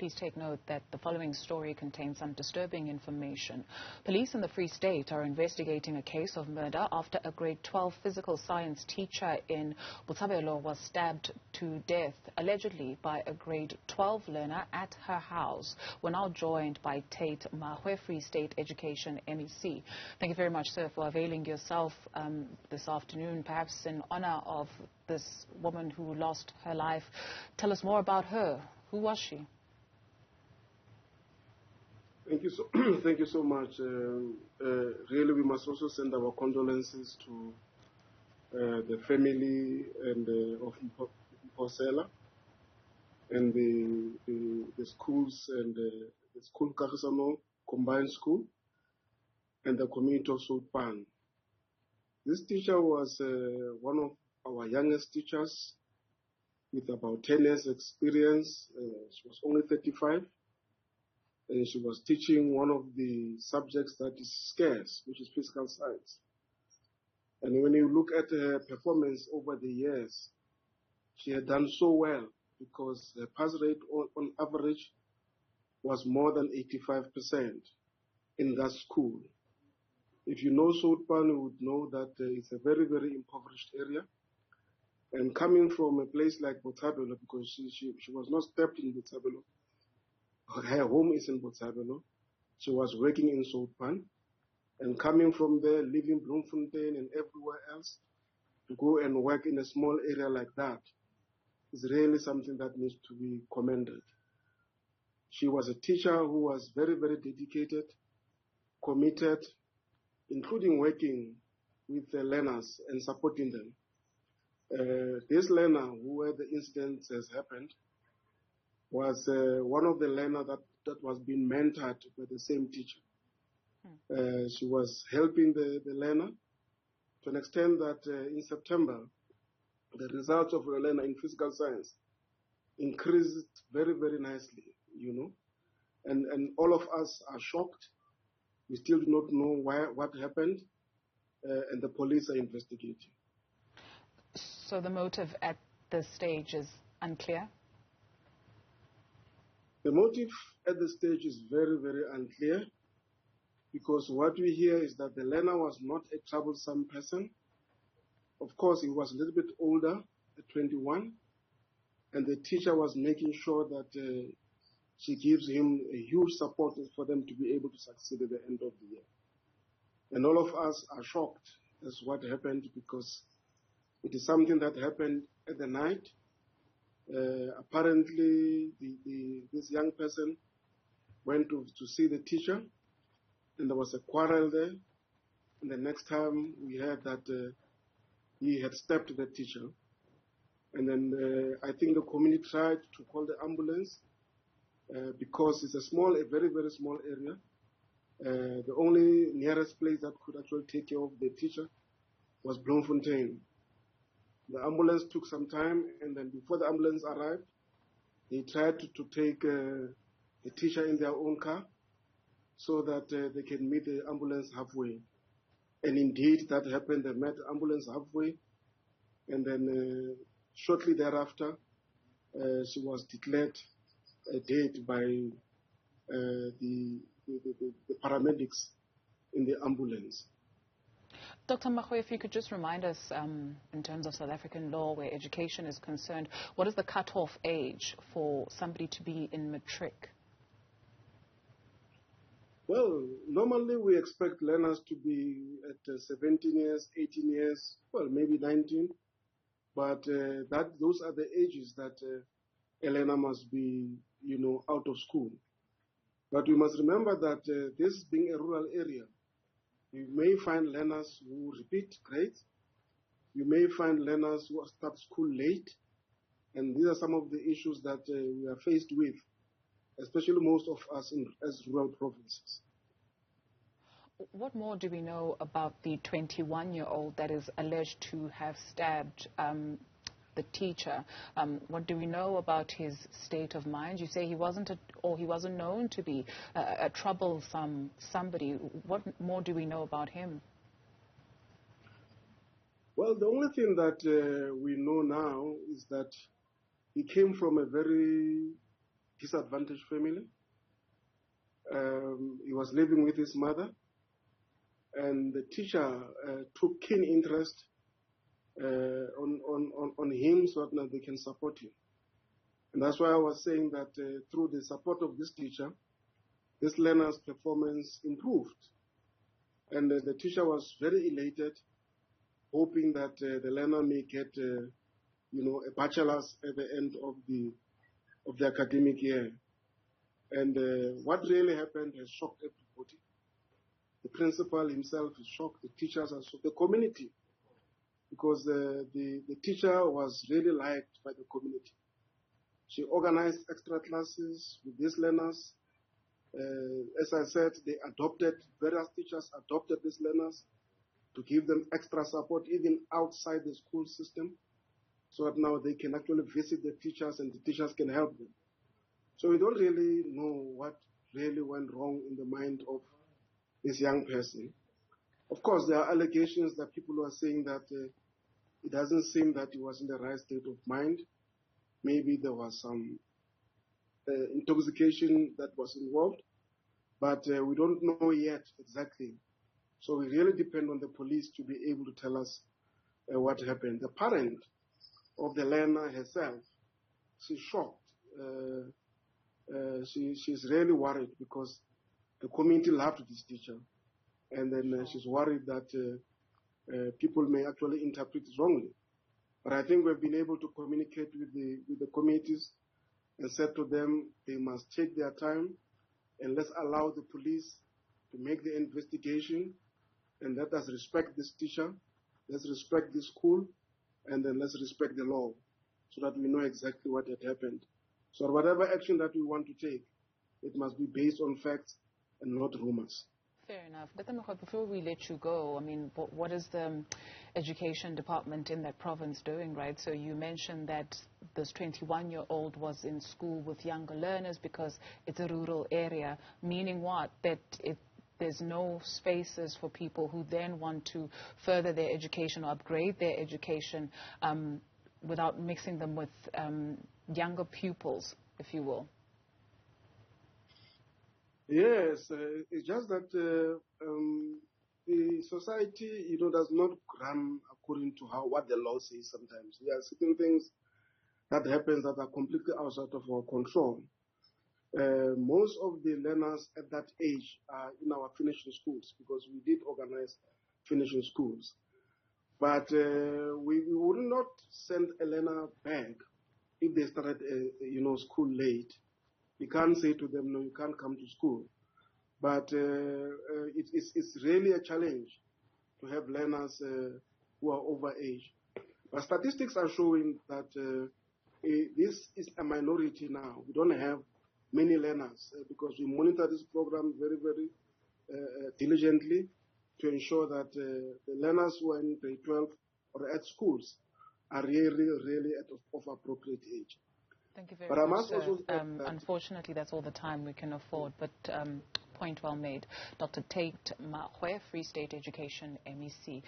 Please take note that the following story contains some disturbing information. Police in the Free State are investigating a case of murder after a grade 12 physical science teacher in Botshabelo was stabbed to death, allegedly by a grade 12 learner at her house. We're now joined by Tate Makgoe, Free State Education MEC. Thank you very much, sir, for availing yourself this afternoon, perhaps in honor of this woman who lost her life. Tell us more about her. Who was she? Thank you so much. Really, we must also send our condolences to the family and of Botshabelo and the schools and the school Kagisano Combined School and the community of Soupan. This teacher was one of our youngest teachers with about 10 years experience. She was only 35, and she was teaching one of the subjects that is scarce, which is physical science. And when you look at her performance over the years, she had done so well because her pass rate on average was more than 85% in that school. If you know Soupan, you would know that it's a very, very impoverished area. And coming from a place like Botshabelo, because she was not stepped in Botshabelo, her home is in Botshabelo. She was working in Soupan, and coming from there, leaving Bloemfontein and everywhere else, to go and work in a small area like that is really something that needs to be commended. She was a teacher who was very, very dedicated, committed, including working with the learners and supporting them. This learner, where the incident has happened, was one of the learners that was being mentored by the same teacher. She was helping the learner to an extent that in September, the results of the learner in physical science increased very, very nicely, you know. And all of us are shocked. We still do not know what happened, and the police are investigating. So the motive at this stage is unclear? The motive at this stage is very, very unclear, because what we hear is that the learner was not a troublesome person. Of course, he was a little bit older, at 21, and the teacher was making sure that she gives him a huge support for them to be able to succeed at the end of the year. And all of us are shocked as what happened, because it is something that happened at the night. Apparently, this young person went to see the teacher, and there was a quarrel there. And the next time we heard that he had stabbed the teacher. And then I think the community tried to call the ambulance because it's a very, very small area. The only nearest place that could actually take care of the teacher was Bloemfontein. The ambulance took some time, and then before the ambulance arrived, they tried to take the teacher in their own car so that they can meet the ambulance halfway. And indeed, that happened. They met the ambulance halfway, and then shortly thereafter, she was declared dead by the paramedics in the ambulance. Dr. Makgoe, if you could just remind us, in terms of South African law, where education is concerned, what is the cutoff age for somebody to be in matric? Well, normally we expect learners to be at 17 years, 18 years, well, maybe 19. But those are the ages that a learner must be, out of school. But we must remember that this being a rural area, you may find learners who repeat grades. You may find learners who start school late. And these are some of the issues that we are faced with, especially most of us as rural provinces. What more do we know about the 21-year-old that is alleged to have stabbed the teacher? What do we know about his state of mind? You say he wasn't known to be a troublesome somebody. What more do we know about him? Well, the only thing that we know now is that he came from a very disadvantaged family. He was living with his mother, and the teacher took keen interest on him so that they can support him. And that's why I was saying that through the support of this teacher, this learner's performance improved. And the teacher was very elated, hoping that the learner may get, a bachelor's at the end of the academic year. And what really happened has shocked everybody. The principal himself is shocked, the teachers are shocked, the community, because the teacher was really liked by the community. She organized extra classes with these learners. As I said, various teachers adopted these learners to give them extra support even outside the school system, so that now they can actually visit the teachers and the teachers can help them. So we don't really know what really went wrong in the mind of this young person. Of course, there are allegations that people are saying that it doesn't seem that he was in the right state of mind. Maybe there was some intoxication that was involved, but we don't know yet exactly. So we really depend on the police to be able to tell us what happened. The parent of the learner herself, she's shocked. She's really worried because the community loved this teacher, and then she's worried that people may actually interpret it wrongly. But I think we've been able to communicate with the communities and said to them they must take their time and let's allow the police to make the investigation, and let us respect this teacher, let's respect this school, and then let's respect the law so that we know exactly what had happened. So whatever action that we want to take, it must be based on facts and not rumors. Fair enough. But then, before we let you go, I mean, what is the education department in that province doing, right? So you mentioned that this 21-year-old was in school with younger learners because it's a rural area, meaning what? That there's no spaces for people who then want to further their education or upgrade their education without mixing them with younger pupils, if you will. Yes, it's just that the society, does not run according to what the law says sometimes. There are certain things that happen that are completely outside of our control. Most of the learners at that age are in our finishing schools because we did organize finishing schools. But we would not send a learner back if they started, school late. We can't say to them, no, you can't come to school. But it's really a challenge to have learners who are over age. But statistics are showing that this is a minority now. We don't have many learners because we monitor this program very, very diligently to ensure that the learners who are in grade 12 or at schools are really, really of appropriate age. Thank you very much, sir. Unfortunately, that's all the time we can afford, but point well made. Dr. Tate Makgoe, Free State Education MEC.